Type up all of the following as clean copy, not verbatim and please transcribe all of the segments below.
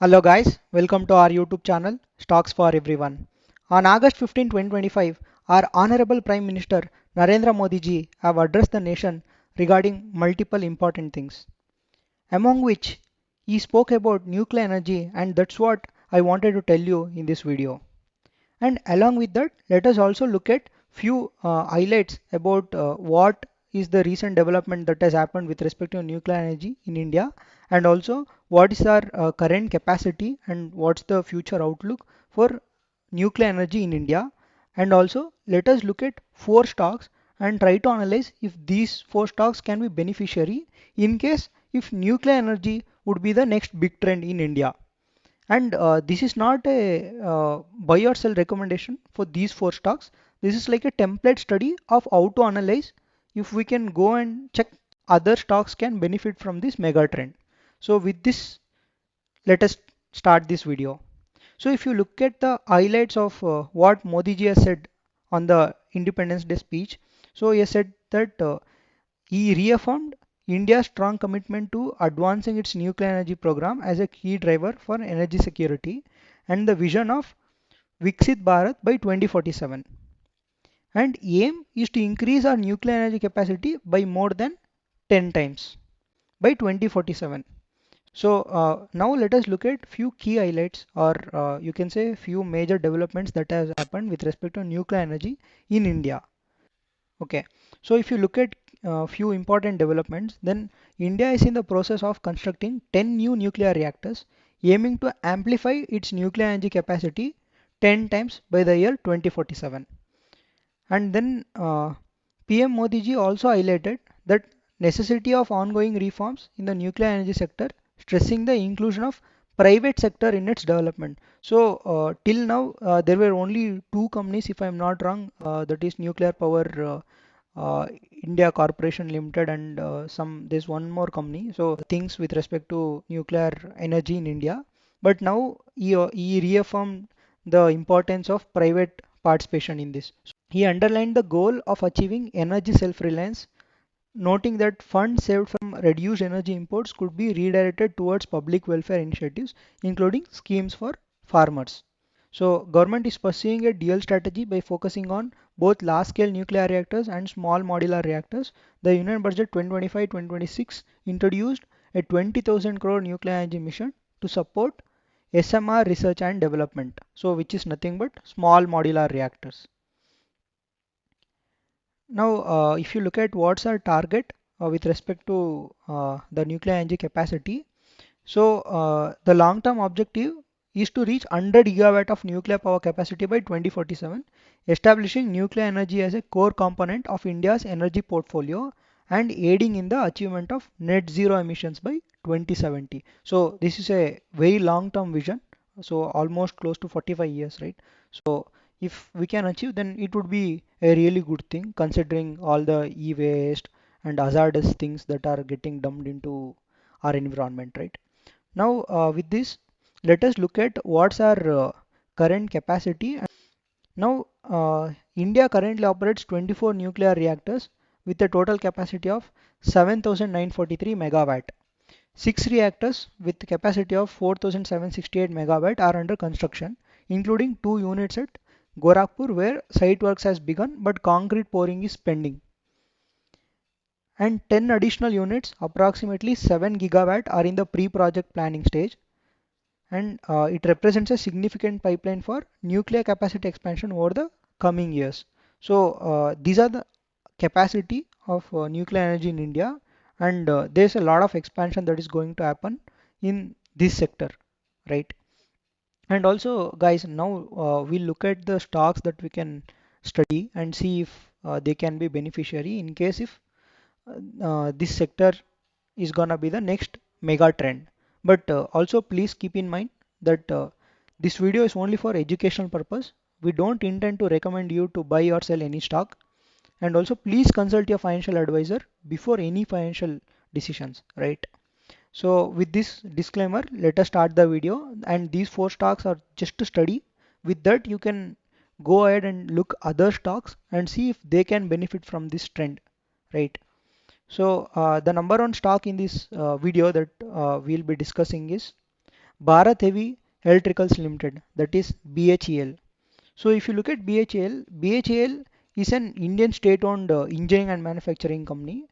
Hello guys, welcome to our YouTube channel Stocks for Everyone. On August 15, 2025, our Honorable Prime Minister Narendra Modi ji have addressed the nation regarding multiple important things, among which he spoke about nuclear energy, and that's what I wanted to tell you in this video. And along with that, let us also look at few highlights about what is the recent development that has happened with respect to nuclear energy in India, and also what is our current capacity and what's the future outlook for nuclear energy in India. And also let us look at four stocks and try to analyze if these four stocks can be beneficiary in case if nuclear energy would be the next big trend in India. And this is not a buy or sell recommendation for these four stocks. This is like a template study of how to analyze if we can go and check other stocks can benefit from this mega trend. So with this, let us start this video. So if you look at the highlights of what Modi ji has said on the Independence Day speech, so he has said that he reaffirmed India's strong commitment to advancing its nuclear energy program as a key driver for energy security and the vision of Viksit Bharat by 2047. And aim is to increase our nuclear energy capacity by more than 10 times by 2047. So now let us look at few key highlights, or you can say few major developments that has happened with respect to nuclear energy in India. Okay, so if you look at few important developments, then India is in the process of constructing 10 new nuclear reactors, aiming to amplify its nuclear energy capacity 10 times by the year 2047. And then PM Modi ji also highlighted that necessity of ongoing reforms in the nuclear energy sector, stressing the inclusion of private sector in its development. So till now there were only two companies, if I am not wrong, that is Nuclear Power India Corporation Limited, and some there's one more company. So things with respect to nuclear energy in India. But now he reaffirmed the importance of private participation in this. He underlined the goal of achieving energy self-reliance, noting that funds saved from reduced energy imports could be redirected towards public welfare initiatives, including schemes for farmers. So, government is pursuing a dual strategy by focusing on both large-scale nuclear reactors and small modular reactors. The Union Budget 2025-2026 introduced a 20,000 crore nuclear energy mission to support SMR research and development. So, which is nothing but small modular reactors. Now, if you look at what's our target with respect to the nuclear energy capacity, so the long-term objective is to reach 100 gigawatt of nuclear power capacity by 2047, establishing nuclear energy as a core component of India's energy portfolio and aiding in the achievement of net zero emissions by 2070. So this is a very long-term vision, so almost close to 45 years, right? So if we can achieve, then it would be a really good thing considering all the e-waste and hazardous things that are getting dumped into our environment, right? Now, with this, let us look at what's our current capacity. Now, India currently operates 24 nuclear reactors with a total capacity of 7,943 megawatt. Six reactors with capacity of 4,768 megawatt are under construction, including two units at Gorakhpur where site works has begun but concrete pouring is pending, and 10 additional units, approximately 7 gigawatt, are in the pre-project planning stage, and it represents a significant pipeline for nuclear capacity expansion over the coming years. So these are the capacity of nuclear energy in India, and there's a lot of expansion that is going to happen in this sector, right? And also guys, now we'll look at the stocks that we can study and see if they can be beneficiary in case if this sector is gonna be the next mega trend. But also please keep in mind that this video is only for educational purpose. We don't intend to recommend you to buy or sell any stock. And also please consult your financial advisor before any financial decisions, right? So with this disclaimer, let us start the video, and these four stocks are just to study. With that, you can go ahead and look other stocks and see if they can benefit from this trend, right? So the number one stock in this video that we'll be discussing is Bharat Heavy Electricals Limited, that is BHEL. So if you look at BHEL, BHEL is an Indian state-owned engineering and manufacturing company.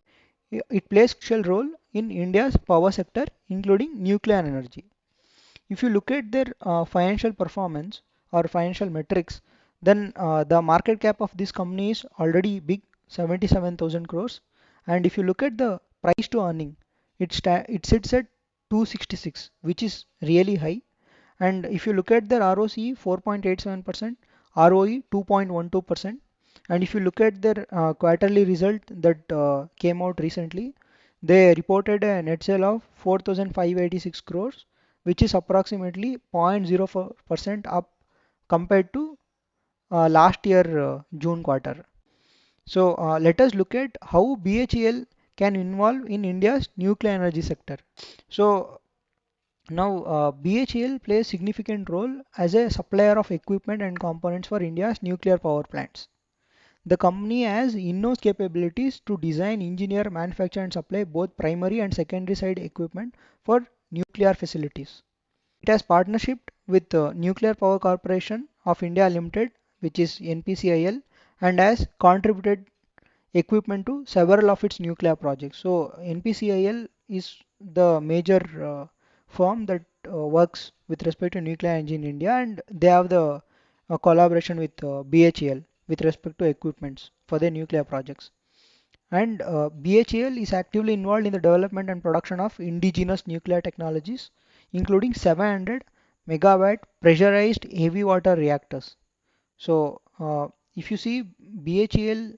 It plays crucial role in India's power sector, including nuclear energy. If you look at their financial performance or financial metrics, then the market cap of this company is already big, 77,000 crores. And if you look at the price to earning, it sits at 266, which is really high. And if you look at their ROCE 4.87%, ROE 2.12%, and if you look at their quarterly result that came out recently, they reported a net sale of 4,586 crores, which is approximately 0.04% up compared to last year June quarter. So let us look at how BHEL can involve in India's nuclear energy sector. So now, BHEL plays significant role as a supplier of equipment and components for India's nuclear power plants. The company has in-house capabilities to design, engineer, manufacture and supply both primary and secondary side equipment for nuclear facilities. It has partnership with Nuclear Power Corporation of India Limited, which is NPCIL, and has contributed equipment to several of its nuclear projects. So NPCIL is the major firm that works with respect to nuclear energy in India, and they have the collaboration with BHEL with respect to equipments for their nuclear projects. And BHEL is actively involved in the development and production of indigenous nuclear technologies, including 700 megawatt pressurized heavy water reactors. So if you see, BHEL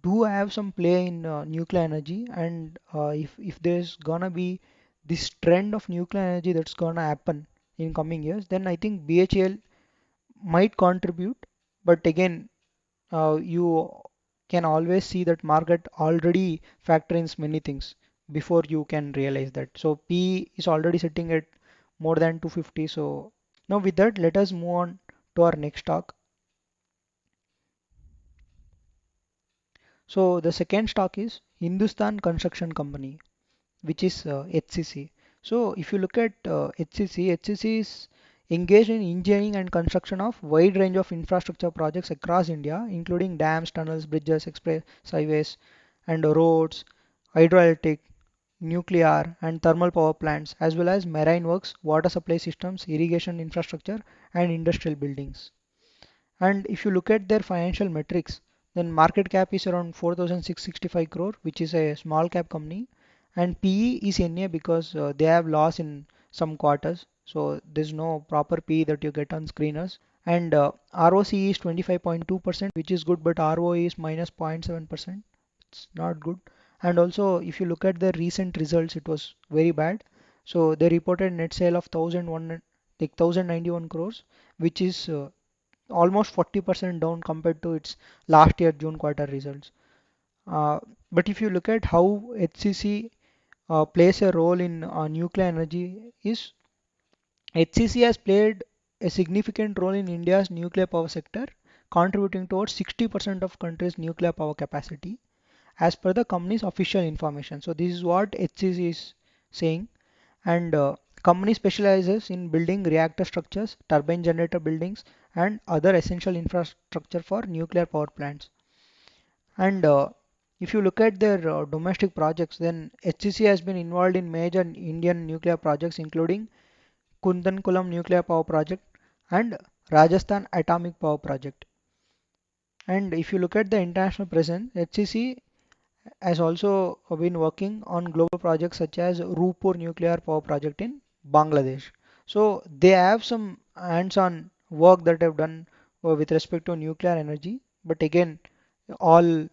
do have some play in nuclear energy, and if there's gonna be this trend of nuclear energy that's gonna happen in coming years, then I think BHEL might contribute. But again, you can always see that market already factors many things before you can realize that. So P is already sitting at more than 250. So now with that, let us move on to our next talk. So the second stock is Hindustan Construction Company, which is HCC. So if you look at HCC is engaged in engineering and construction of wide range of infrastructure projects across India, including dams, tunnels, bridges, express highways, and roads, hydroelectric, nuclear, and thermal power plants, as well as marine works, water supply systems, irrigation infrastructure, and industrial buildings. And if you look at their financial metrics, then market cap is around 4,665 crore, which is a small cap company, and PE is NA because they have loss in some quarters, so there's no proper PE that you get on screeners. And ROCE is 25.2%, which is good, but ROE is minus 0.7%. It's not good. And also, if you look at the recent results, it was very bad. So they reported net sale of 1,091 crores, which is almost 40% down compared to its last year June quarter results. Uh, but if you look at how HCC plays a role in nuclear energy, is HCC has played a significant role in India's nuclear power sector, contributing towards 60% of country's nuclear power capacity as per the company's official information. So this is what HCC is saying, and company specializes in building reactor structures, turbine generator buildings, and other essential infrastructure for nuclear power plants. And if you look at their domestic projects, then HCC has been involved in major Indian nuclear projects, including Kundankulam Nuclear Power Project and Rajasthan Atomic Power Project. And if you look at the international presence, HCC has also been working on global projects such as Rupur Nuclear Power Project in Bangladesh. So they have some hands-on work that they've done with respect to nuclear energy. But again, all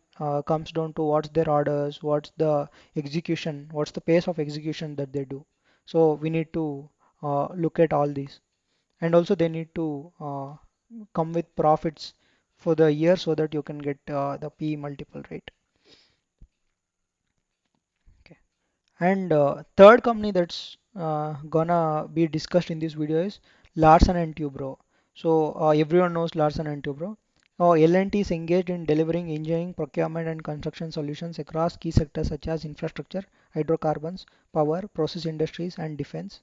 comes down to what's their orders, what's the execution, what's the pace of execution that they do. So we need to look at all these, and also they need to come with profits for the year so that you can get the P multiple rate. Okay. And third company that's gonna be discussed in this video is Larsen and Toubro. So everyone knows Larsen and Toubro. L&T is engaged in delivering engineering, procurement, and construction solutions across key sectors such as infrastructure, hydrocarbons, power, process industries, and defense.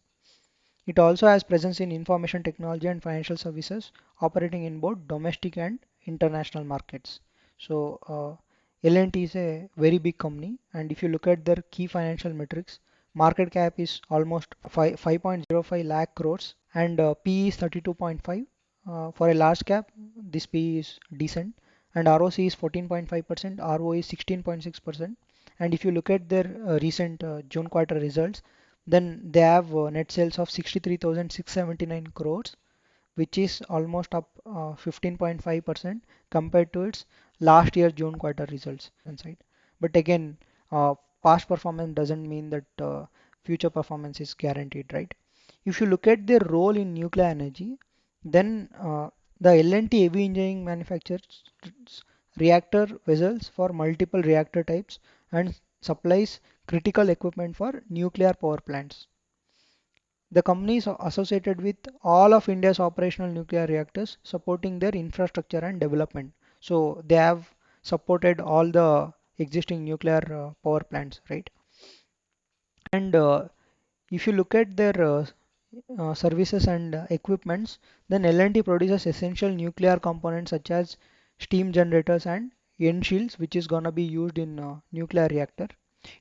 It also has presence in information technology and financial services, operating in both domestic and international markets. So L&T is a very big company, and if you look at their key financial metrics, market cap is almost 5.05 lakh crores, and PE is 32.5. For a large cap, this PE is decent, and ROC is 14.5%, ROE is 16.6%. And if you look at their recent June quarter results, then they have net sales of 63,679 crores, which is almost up 15.5% compared to its last year June quarter results. Inside. But again, past performance doesn't mean that future performance is guaranteed, right? If you look at their role in nuclear energy, then the L&T heavy engineering manufactures reactor vessels for multiple reactor types and supplies critical equipment for nuclear power plants. The company is associated with all of India's operational nuclear reactors, supporting their infrastructure and development. So they have supported all the existing nuclear power plants, right? And if you look at their services and equipments, then L&T produces essential nuclear components such as steam generators and end shields, which is gonna be used in nuclear reactor.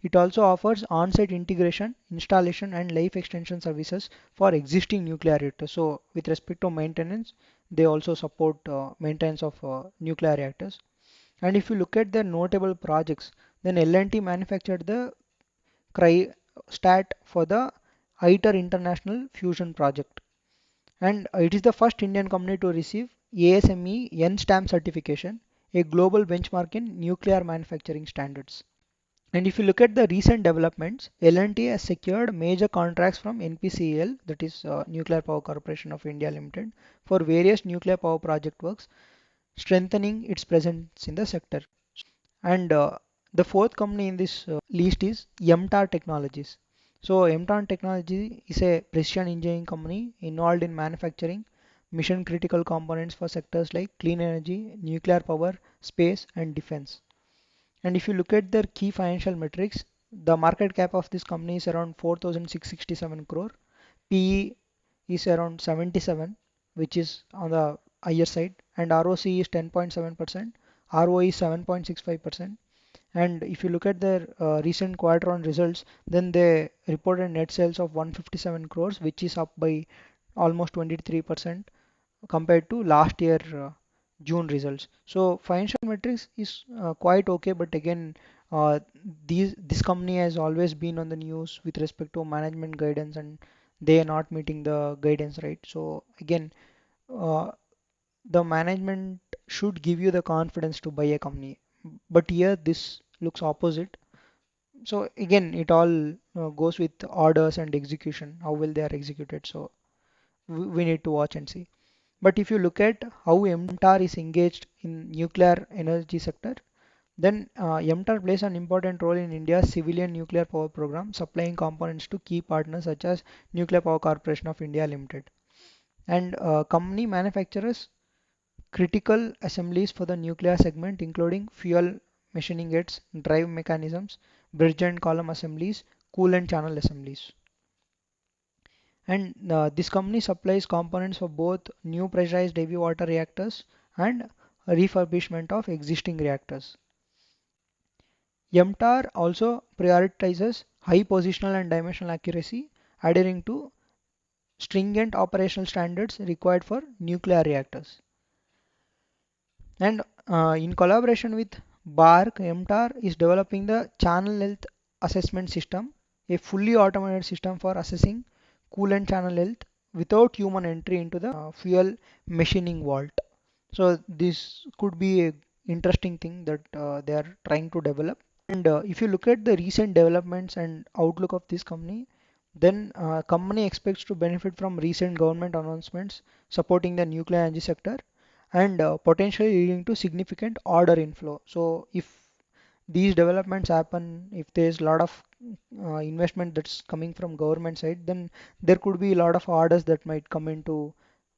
It also offers on-site integration, installation, and life extension services for existing nuclear reactors. So, with respect to maintenance, they also support maintenance of nuclear reactors. And if you look at their notable projects, then L&T manufactured the cryostat for the ITER International Fusion Project, and it is the first Indian company to receive ASME N-stamp certification, a global benchmark in nuclear manufacturing standards. And if you look at the recent developments, L&T has secured major contracts from NPCIL, that is Nuclear Power Corporation of India Limited, for various nuclear power project works, strengthening its presence in the sector. And the fourth company in this list is MTAR Technologies. So MTAR Technology is a precision engineering company involved in manufacturing mission critical components for sectors like clean energy, nuclear power, space, and defense. And if you look at their key financial metrics, the market cap of this company is around 4,667 crore. PE is around 77, which is on the higher side, and ROC is 10.7%, ROE is 7.65%. And if you look at their recent quarter on results, then they reported net sales of 157 crores, which is up by almost 23% compared to last year June results. So financial metrics is quite okay, but again, uh, this company has always been on the news with respect to management guidance, and they are not meeting the guidance, right? So again, uh, the management should give you the confidence to buy a company, but here this looks opposite. So again, it all goes with orders and execution, how well they are executed. So we need to watch and see. But if you look at how MTAR is engaged in nuclear energy sector, then MTAR plays an important role in India's civilian nuclear power program, supplying components to key partners such as Nuclear Power Corporation of India Limited. And company manufactures critical assemblies for the nuclear segment, including fuel machining aids, drive mechanisms, bridge and column assemblies, coolant channel assemblies. And this company supplies components for both new pressurized heavy water reactors and refurbishment of existing reactors. MTAR also prioritizes high positional and dimensional accuracy, adhering to stringent operational standards required for nuclear reactors. And in collaboration with BARC, MTAR is developing the channel health assessment system, a fully automated system for assessing coolant channel health without human entry into the fuel machining vault. So this could be a interesting thing that they are trying to develop. And if you look at the recent developments and outlook of this company, then company expects to benefit from recent government announcements supporting the nuclear energy sector, and potentially leading to significant order inflow. So if these developments happen, if there is a lot of investment that's coming from government side, then there could be a lot of orders that might come into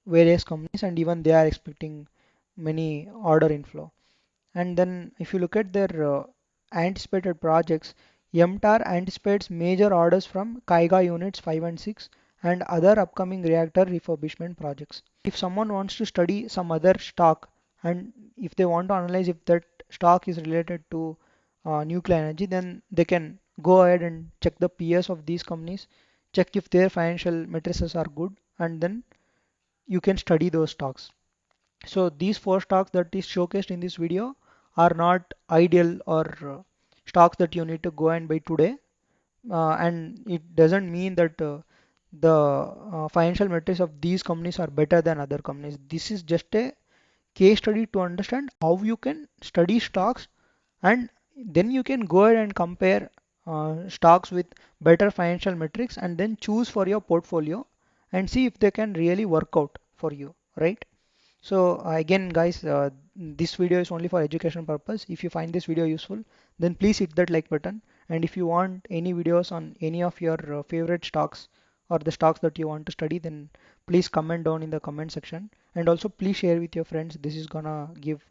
various companies, and even they are expecting many order inflow. And then if you look at their anticipated projects, MTAR anticipates major orders from Kaiga units 5 and 6, and other upcoming reactor refurbishment projects. If someone wants to study some other stock and if they want to analyze if that stock is related to nuclear energy, then they can go ahead and check the PS of these companies, check if their financial matrices are good, and then you can study those stocks. So these four stocks that is showcased in this video are not ideal or stocks that you need to go and buy today. And it doesn't mean that the financial metrics of these companies are better than other companies. This is just a case study to understand how you can study stocks, and then you can go ahead and compare stocks with better financial metrics and then choose for your portfolio and see if they can really work out for you, right? So again guys, this video is only for education purpose. If you find this video useful, then please hit that like button. And if you want any videos on any of your favorite stocks or the stocks that you want to study, then please comment down in the comment section. And also please share with your friends. This is gonna give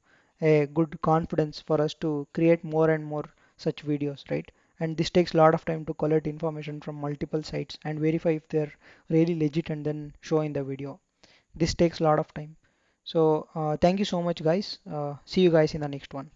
a good confidence for us to create more and more such videos, right? And this takes a lot of time to collect information from multiple sites and verify if they're really legit and then show in the video. This takes a lot of time. So thank you so much guys. See you guys in the next one.